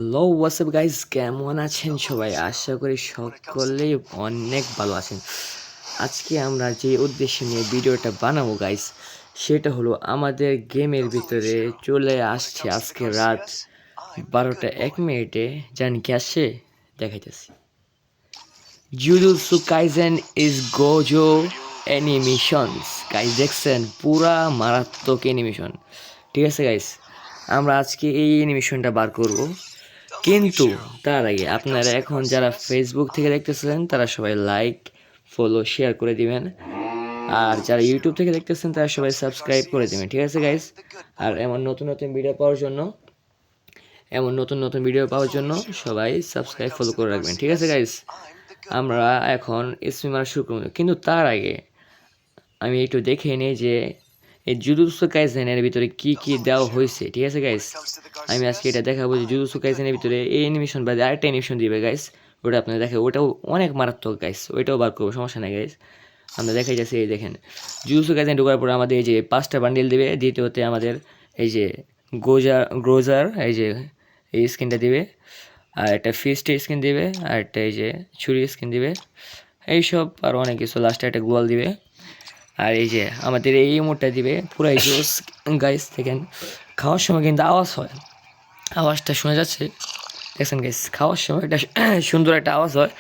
Hello WhatsApp guys, কেমন আছেন সবাই? আশা করি সকলেই অনেক ভালো আছেন। আজকে আমরা যে উদ্দেশ্য নিয়ে ভিডিওটা বানাবো গাইজ, সেটা হলো আমাদের গেমের ভিতরে চলে আসছে আজকে রাত 12টা 1 মিনিটে। জানি কি আসছে, দেখাইতেছি। Jujutsu kaizen is Gojo animations. Guys দেখছেন, পুরা মারাত্মক অ্যানিমেশন। ঠিক আছে গাইজ, আমরা আজকে এই অ্যানিমেশনটা বার করব। কিন্তু তার আগে আপনারা এখন যারা ফেসবুক থেকে দেখতেছেন তারা সবাই লাইক, ফলো, শেয়ার করে দিবেন। আর যারা ইউটিউব থেকে দেখতেছেন তারা সবাই সাবস্ক্রাইব করে দিবেন। ঠিক আছে গাইস? আর নতুন নতুন ভিডিও পাওয়ার জন্য সবাই সাবস্ক্রাইব, ফলো করে রাখবেন। ঠিক আছে গাইস? আমরা এখন স্ট্রিমার শুরু করব, কিন্তু তার আগে আমি একটু দেখে নিই যে এই জুজুৎসু কাইসেনের ভিতরে কি কি দেওয়া হয়েছে। ঠিক আছে গাইস, আমি আজকে এটা দেখাবো যে জুজুৎসু কাইসেনের ভিতরে এই অ্যানিমেশন বা আরেকটা অ্যানিমেশন দিবে গাইস, ওটা আপনারা দেখাবো। ওটাও অনেক মারাত্মক গাইস, ওইটাও বার করবো, সমস্যা নাই গাইস। আমরা দেখাই যাচ্ছি, এই দেখেন জুজুৎসু কাইসেন ঢোকার পর আমাদের এই যে 5টা বান্ডিল দিবে। দ্বিতীয়তে আমাদের এই যে গ্রোজার এই যে এই স্কিনটা দিবে, আর একটা ফিস্টের স্কিন দিবে, আর একটা এই যে ছুরি স্কিন দিবে, এইসব আর অনেক কিছু। লাস্টে একটা গোয়াল দিবে, আর এই যে আমাদের এই ইমোটটা দিবে পুরাই জোস গাইস। দেখেন খাওয়ার সময় কিন্তু আওয়াজ হয়, আওয়াজটা শোনা যাচ্ছে, দেখছেন গাইস? খাওয়ার সময় একটা সুন্দর একটা আওয়াজ হয়।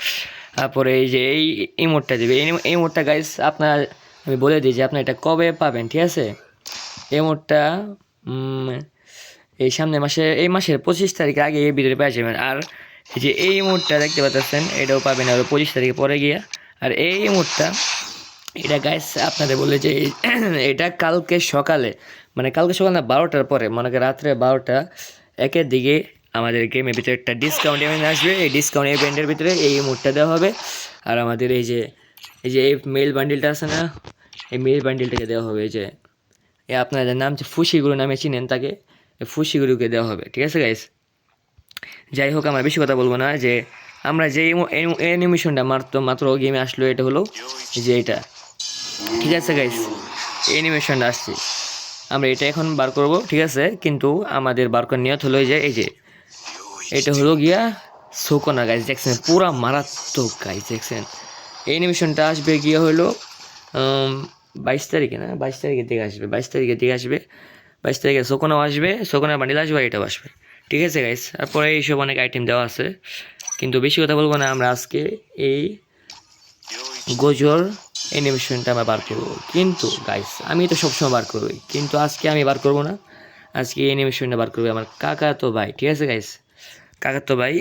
তারপরে এই যে এই ইমোটটা দিবে, এই ইমোটটা গাইস আপনার, আমি বলে দিই যে আপনার এটা কবে পাবেন। ঠিক আছে, এই ইমোটটা এই সামনের মাসে, এই মাসের 25 তারিখের আগে এই ভিডিওটা পেয়ে যাবেন। আর এই যে এই ইমোটটা দেখতে পাচ্ছেন, এটাও পাবেন আরও 25 তারিখে পরে গিয়া। আর এই ইমোটটা, এটা গাইস আপনাদের বলে যে এটা কালকে সকালে, মানে কালকে সকাল না, 12টার পরে, মনে করেন রাত্রে 12টা 1-এর দিকে আমাদের গেমের ভিতরে একটা ডিসকাউন্ট ইভেন্ট আসবে। এই ডিসকাউন্ট ইভেন্টের ভিতরে এই মুডটা দেওয়া হবে। আর আমাদের এই যে এই মেল বান্ডিলটা আছে না, এই মেল বান্ডিলটাকে দেওয়া হবে। এই যে আপনাদের নাম যে ফুশিগুরু নামে চিনেন তাকে, এই ফুশিগুরুকে দেওয়া হবে। ঠিক আছে গাইস? যাই হোক, আমরা বেশি কথা বলবো না। যে আমরা যে অ্যানিমেশনটা মাত্র গেমে আসলো, এটা হলো যে এটা। ঠিক আছে গাইস, অ্যানিমেশনটা আসছে, আমরা এটা এখন বার করব। ঠিক আছে, কিন্তু আমাদের বার করার নিয়ত হলো যে এই যে এটা হলো গিয়া সোকোনা গাইস। দেখছেন পুরা মারাত্মক গাইস, দেখছেন? এই অ্যানিমেশনটা আসবে গিয়া হলো 22 তারিখে, না 22 তারিখের দিকে আসবে, 22 তারিখের দিকে আসবে। 22 তারিখে সোকোনাও আসবে, সোকোনার বান্ডিল আসবে, এটাও আসবে। ঠিক আছে গাইস? তারপরে এইসব অনেক আইটেম দেওয়া আছে, কিন্তু বেশি কথা বলবো না। আমরা আজকে এই গোজোর অ্যানিমেশনটা আমরা বার করবো। কিন্তু গাইস, আমি তো সবসময় বার করবই, কিন্তু আজকে আমি বার করবো না। আজকে এই অ্যানিমেশনটা বার করবে আমার কাকাতো ভাই। ঠিক আছে গাইস? কাকাতো ভাই।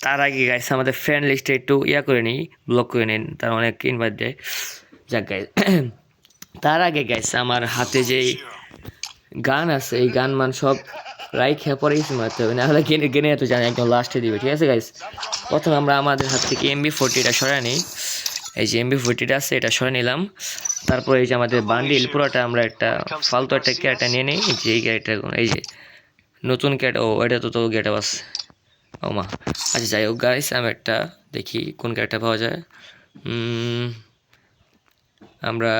তার আগে গাইস আমাদের ফ্রেন্ড লিস্টে একটু করে নিই, ব্লক করে নিন, তার অনেক ইনভাইট দেয়। যাক গাইস, তার আগে গাইস আমার হাতে যেই গান আছে, এই গান সব রাইখে পরে কিছু মারতে হবে, নাহলে গেনে এত জানি একদম লাস্টে দিবে। ঠিক আছে গাইস? প্রথমে আমরা আমাদের হাত থেকে MB40টা সরাই নিই। এই যে MB40টা আছে, এটা সরে নিলাম। তারপর এই যে আমাদের বান্ডিল পুরোটা আমরা একটা ফালতু একটা ক্যারেক্টার নিয়ে নিই। যে এই ক্যারেক্টার, এই যে নতুন ক্যারেক্টার, এটা তো গেটআপ আছে, ও মা। আচ্ছা যাই হোক গাইস, আমি একটা দেখি কোন ক্যারেক্টার পাওয়া যায়। আমরা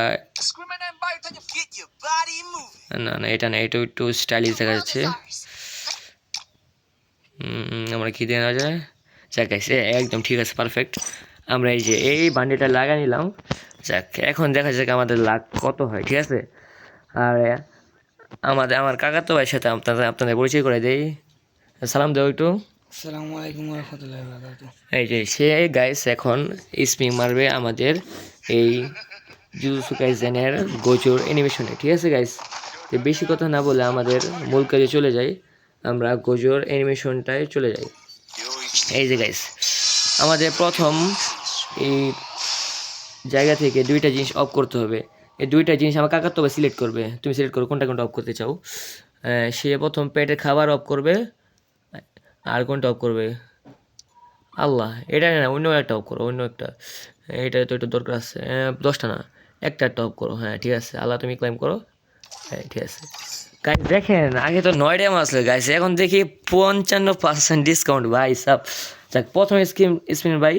না না, এটা না, এটা একটু স্টাইলিশ দেখা যাচ্ছে। আমরা কী দিয়ে নেওয়া যায়? যাক গাইস, একদম ঠিক আছে, পারফেক্ট। আমরা এই যে এই বান্ডিলটা লাগা নিলাম। যাক, এখন দেখা যাক আমাদের লাক কত হয়। ঠিক আছে? আর আমার কাকাতো ভাইয়ের সাথে আপনাদের পরিচয় করে দেই। সালাম দেও একটু। আসসালামু আলাইকুম ওয়া রাহমাতুল্লাহি ওয়া বারাকাতুহু। এই যে সে গাইস এখন স্পিং মারবে আমাদের এই জুজুৎসু কাইসেনের গোজোর অ্যানিমেশনে। ঠিক আছে গাইস? তো বেশি কথা না বলে আমাদের মূল কাজে চলে যাই, আমরা গোজোর অ্যানিমেশনটায় চলে যাই। এই যে গাইস, আমাদের প্রথম এই জায়গা থেকে দুইটা জিনিস অফ করতে হবে। এই দুইটা জিনিস আমার কাকার তবে সিলেক্ট করবে, তুমি সিলেক্ট করো কোনটা কোনটা অফ করতে চাও। সে প্রথম পেটের খাবার অফ করবে, আর কোনটা অফ করবে? আল্লাহ, এটা না, অন্য একটা অফ করো, অন্য একটা। এটা তো একটু দরকার আছে। 10টা না, একটা অফ করো। হ্যাঁ ঠিক আছে, আল্লাহ তুমি ক্লাইম করো। হ্যাঁ ঠিক আছে গাইস, দেখেন আগে তো 9 টাকা আসলো গাইস, এখন দেখি 55% ডিসকাউন্ট ভাই সব। যাক, প্রথম স্পিন ভাই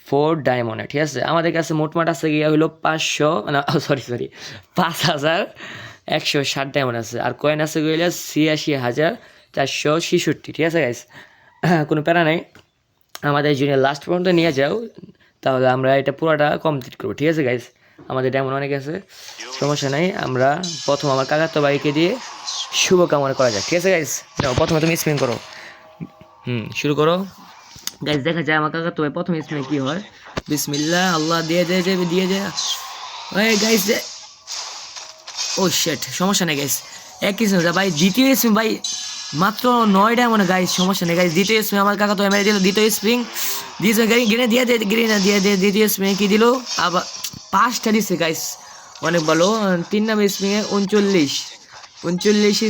4 ডায়মন্ড। ঠিক আছে, আমাদের কাছে মোটমাট আছে গিয়া হইলো 500, না সরি 5160 ডায়মন্ড আছে। আর কয়েন আছে গইলে 86,000 466, ঠিক আছে গাইস? কোনো প্যারা নেই, আমাদের জুনিয়র লাস্ট পর্যন্ত নিয়ে যাও, তাহলে আমরা এটা পুরোটা কমপ্লিট করবো, ঠিক আছে গাইস? আমাদের ডায়মন্ড অনেক আছে, সমস্যা নাই। আমরা প্রথম আমার কাকাতো ভাইকে দিয়ে শুভকামনা করা যায়, ঠিক আছে গাইস? নাও প্রথমে তুমি স্পিন করো। শুরু করো গাইস, দেখা যায় আমার কাকাতো ভাই প্রথম স্পিনে কি হয়। বিসমিল্লাহ, আল্লাহ দিয়ে ওই গাইস ও শেট, সমস্যা নেই গাইস, এক কিছু না ভাই। দ্বিতীয় স্পিন ভাই মাত্র 9 ডায়মন্ড গাইস, সমস্যা নেই গাইস। দ্বিতীয় স্পিন আমার কাকা তো মেরে দিল, দ্বিতীয় স্পিন দিয়েছে গ্রেনে দিয়ে দ্বিতীয় স্পিনে কি দিল আবার 5টা দিচ্ছে গাইস, অনেক ভালো। 3 নাম্বার স্পিনে 39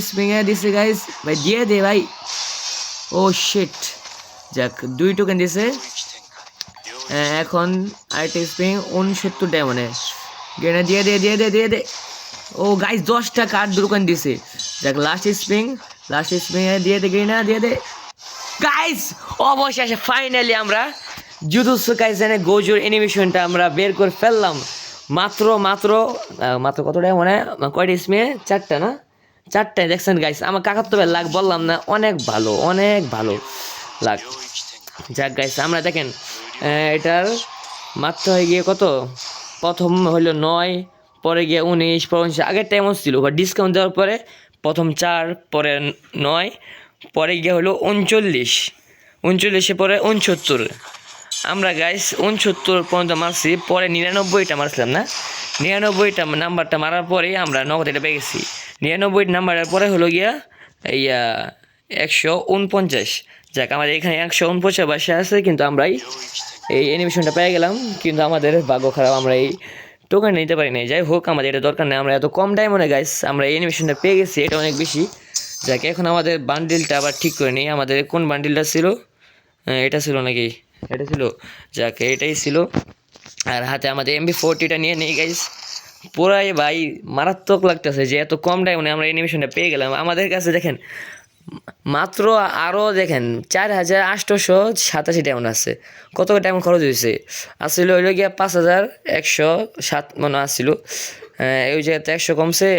স্পিনে দিচ্ছে গাইস, ভাই দিয়ে দে ভাই। ও শেট, যাক 2 টোকেন দিছে। এখন আরেকটা স্পিন 69 ডায়মন্ডে গ্রেনে দিয়ে দে। ও গাইস 10টা কার্ড দোকান দিছে, যাক লাস্ট স্পিন দিয়ে দে গাইস। অবশেষে ফাইনালি আমরা জুজুৎসু কাইসেনের গোজোর অ্যানিমেশনটা আমরা বের করে ফেললাম। মাত্র কতটা মানে কয়টা স্পিনে? 4টা না? 4টায় দেখছেন গাইস, আমার কাকাতো ভাই লাগ বললাম না, অনেক ভালো লাগ। যাক গাইস, আমরা দেখেন এটার মাত্র হয়ে গিয়ে কত, প্রথম হইলো 9, পরে গিয়ে 19, পরে 19, আগের টাইম ছিল ডিসকাউন্ট দেওয়ার পরে প্রথম 4, পরে 9, পরে গিয়ে হলো 39, পরে 69। আমরা গাইস 69 পর্যন্ত মারছি, পরে 99টা মারছিলাম না, 99টা নাম্বারটা মারার পরেই আমরা নগদ এটা পেয়ে গেছি। 99 নাম্বারের পরে হলো গিয়া 149। যাক আমাদের এখানে 149 বাসা আছে, কিন্তু আমরা এই অ্যানিমেশনটা পেয়ে গেলাম, কিন্তু আমাদের ভাগ্য খারাপ, আমরা এই টোকেন নিতে পারি না। যাই হোক, আমাদের এটা দরকার নেই, আমরা এত কম টাইমে গাইস আমরা এই অ্যানিমেশনটা পেয়ে গেছি, এটা অনেক বেশি। যাক এখন আমাদের বান্ডিলটা আবার ঠিক করে নিই, আমাদের কোন বান্ডিলটা ছিল? এটা ছিল নাকি? এটা ছিল, যাক এটাই ছিল। আর হাতে আমাদের MP40টা নিয়ে নেই গাইস, পুরাই ভাই মারাত্মক লাগতেছে যে এত কম টাইমে আমরা অ্যানিমেশনটা পেয়ে গেলাম। আমাদের কাছে দেখেন মাত্র আরও দেখেন 4887 ডায়মন্ড আছে। কত ডায়মন্ড খরচ হয়েছে? আসলে হইল গিয়া 5107 মনে আসছিল, ওই জায়গাতে 100 কমছে,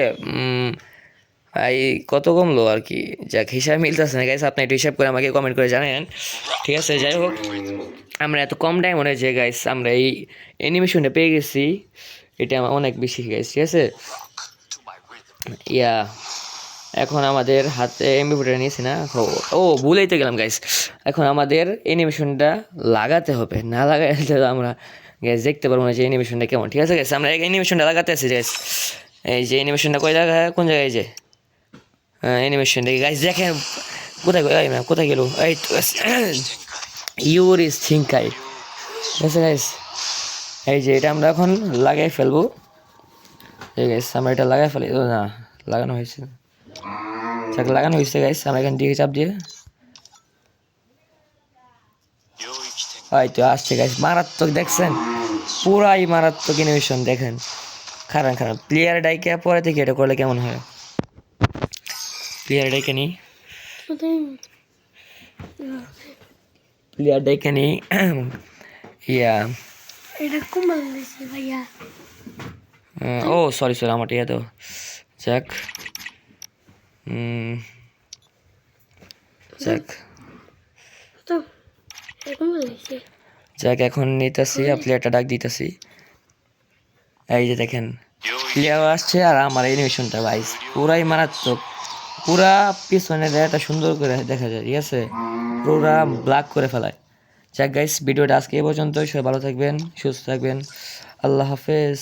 এই কত কমলো আর কি। যাক হিসাব মিলতেছে না গাইস, আপনি একটু হিসাব করে আমাকে কমেন্ট করে জানান, ঠিক আছে? যাই হোক, আমরা এত কম টাইম মনে যে গাইস আমরা এই অ্যানিমেশনটা পেয়ে গেছি, এটা আমার অনেক বেশি গাইস, ঠিক আছে? এখন আমাদের হাতে MP40 নিয়েছি না, ও ভুলেই তো গেলাম গাইস। এখন আমাদের অ্যানিমেশনটা লাগাতে হবে, না লাগাইলে তো আমরা গাইস দেখতে পারবো না যে অ্যানিমেশনটা কেমন, ঠিক আছে গাইস? আমরা অ্যানিমেশনটা লাগাতে আছি গাইস, এই যে অ্যানিমেশনটা কোন জায়গায়, যে অ্যানিমেশন দেখি গাইস, দেখেন কোথায় গেল, এই তো ইউরিস থিঙ্কাই, ঠিক আছে গাইস? এই যে এটা আমরা এখন লাগাই ফেলবো, ঠিক আছে? আমরা এটা লাগাই ফেলি, না লাগানো হয়েছে, লাগানো হয়েছে গাইস। আমরা এখান থেকে চাপ দিয়ে হয়তো আসছে গাইস, মারাত্মক দেখছেন, পুরাই মারাত্মক অ্যানিমেশন দেখেন। খারাপ প্লেয়ার ডাইকে পরে থেকে এটা করলে কেমন হয়? প্লেয়ার ডাইকে নি ও সরি আমার ইয়া তো, যাক এখন নিতেছি, প্লেয়ারটা ডাক দিতেছি, এই যে দেখেন প্লেয়ার আসছে, আর আমার অ্যানিমেশনটা ভাই পুরাই মারাত্মক, পুরা পিছনের এটা সুন্দর করে দেখা যায়, ঠিক আছে? পুরা ব্ল্যাক করে ফেলায়। যাক গাইস, ভিডিওটা আজকে এই পর্যন্ত, সবাই ভালো থাকবেন, সুস্থ থাকবেন, আল্লাহ হাফেজ।